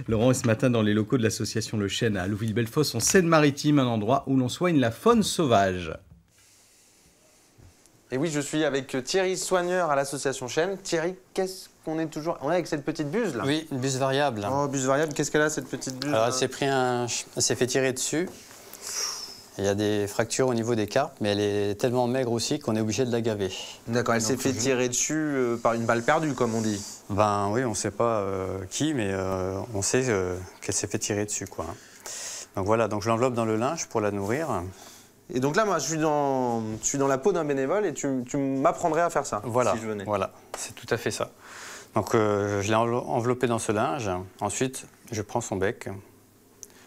Laurent est ce matin dans les locaux de l'association Le Chêne à Louville-Bellefosse en Seine-Maritime, un endroit où l'on soigne la faune sauvage. Et oui, je suis avec Thierry, soigneur à l'association Chêne. Thierry, qu'est-ce qu'on est toujours... On est avec cette petite buse là. Oui, une buse variable. Oh, buse variable, qu'est-ce qu'elle a cette petite buse? Alors elle s'est fait tirer dessus. Il y a des fractures au niveau des carpes, mais elle est tellement maigre aussi qu'on est obligé de la gaver. D'accord, elle s'est fait tirer dessus par une balle perdue, comme on dit. Ben oui, on ne sait pas qui, mais on sait qu'elle s'est fait tirer dessus, quoi. Donc voilà, donc je l'enveloppe dans le linge pour la nourrir. Et donc là, moi, je suis dans la peau d'un bénévole et tu m'apprendrais à faire ça, voilà, si je venais. Voilà, c'est tout à fait ça. Donc je l'ai enveloppé dans ce linge. Ensuite, je prends son bec,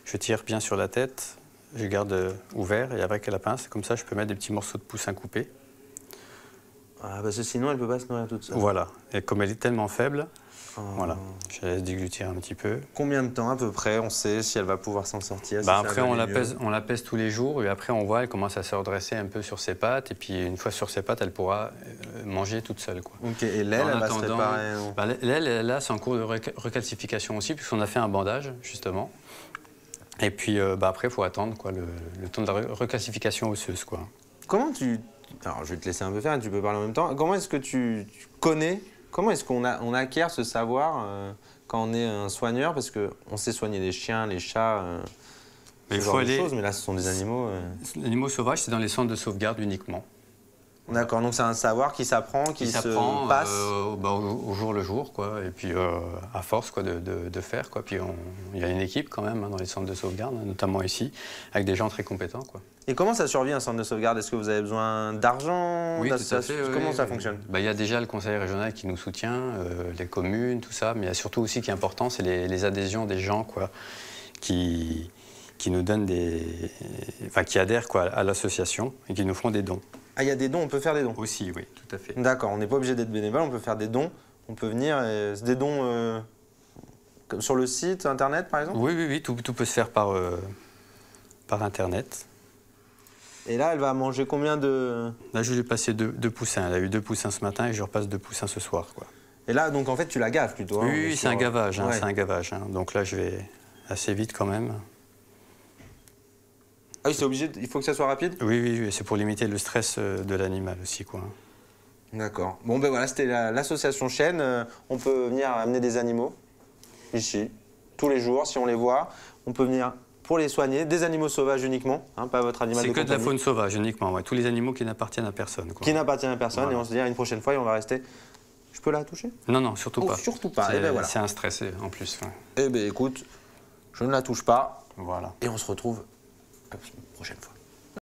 je tire bien sur la tête, je garde ouvert et avec la pince, comme ça, je peux mettre des petits morceaux de poussin coupés. Ah, parce que sinon, elle ne peut pas se nourrir toute seule. Voilà, et comme elle est tellement faible, voilà, je la laisse déglutir un petit peu. Combien de temps à peu près on sait si elle va pouvoir s'en sortir? Bah après, on la pèse tous les jours et après, on voit, elle commence à se redresser un peu sur ses pattes. Et puis, une fois sur ses pattes, elle pourra manger toute seule, quoi. Ok, et l'aile, elle va se réparer? Bah, l'aile, là, c'est en cours de recalcification aussi, puisqu'on a fait un bandage, justement. Et puis, bah, après, il faut attendre quoi, le temps de la recalcification osseuse, quoi. Comment tu... Alors, je vais te laisser un peu faire, tu peux parler en même temps. Comment est-ce que tu connais... Comment est-ce qu'on acquiert ce savoir quand on est un soigneur? Parce qu'on sait soigner les chiens, les chats, ce genre de choses, mais là, ce sont des animaux... Les animaux sauvages, c'est dans les centres de sauvegarde uniquement. D'accord, donc c'est un savoir qui s'apprend, qui se passe au jour le jour, quoi. Et puis à force quoi, de faire, quoi. Puis il y a une équipe quand même dans les centres de sauvegarde, notamment ici, avec des gens très compétents, quoi. Et comment ça survit un centre de sauvegarde? Est-ce que vous avez besoin d'argent? Oui, tout à fait. Comment ça fonctionne? Bah, il y a déjà le conseil régional qui nous soutient, les communes, tout ça, mais il y a surtout aussi qui est important, c'est les adhésions des gens, quoi, qui nous donnent qui adhèrent quoi, à l'association et qui nous font des dons. Ah, il y a des dons, on peut faire des dons? Aussi, oui, tout à fait. D'accord, on n'est pas obligé d'être bénévole, on peut faire des dons. On peut venir, des dons comme sur le site, internet par exemple? Oui, tout peut se faire par internet. Et là, elle va manger combien de... Là, je lui ai passé deux poussins. Elle a eu 2 poussins ce matin et je repasse 2 poussins ce soir, quoi. Et là, donc en fait, tu la gaves plutôt? Oui, c'est un gavage, ouais. C'est un gavage. Donc là, je vais assez vite quand même. Ah oui, c'est obligé, il faut que ça soit rapide? Oui, c'est pour limiter le stress de l'animal aussi, quoi. D'accord. Bon, ben voilà, c'était l'association Chêne. On peut venir amener des animaux, ici, tous les jours, si on les voit. On peut venir pour les soigner, des animaux sauvages uniquement, hein, pas votre animal de compagnie. C'est que de la faune sauvage uniquement, ouais. Tous les animaux qui n'appartiennent à personne, quoi. Qui n'appartiennent à personne, voilà. Et on se dit à une prochaine fois et on va rester... Je peux la toucher? Non, surtout pas. Surtout pas, et ben voilà. C'est un stress en plus. Ouais. Eh bien écoute, je ne la touche pas. Voilà. Et on se retrouve la prochaine fois.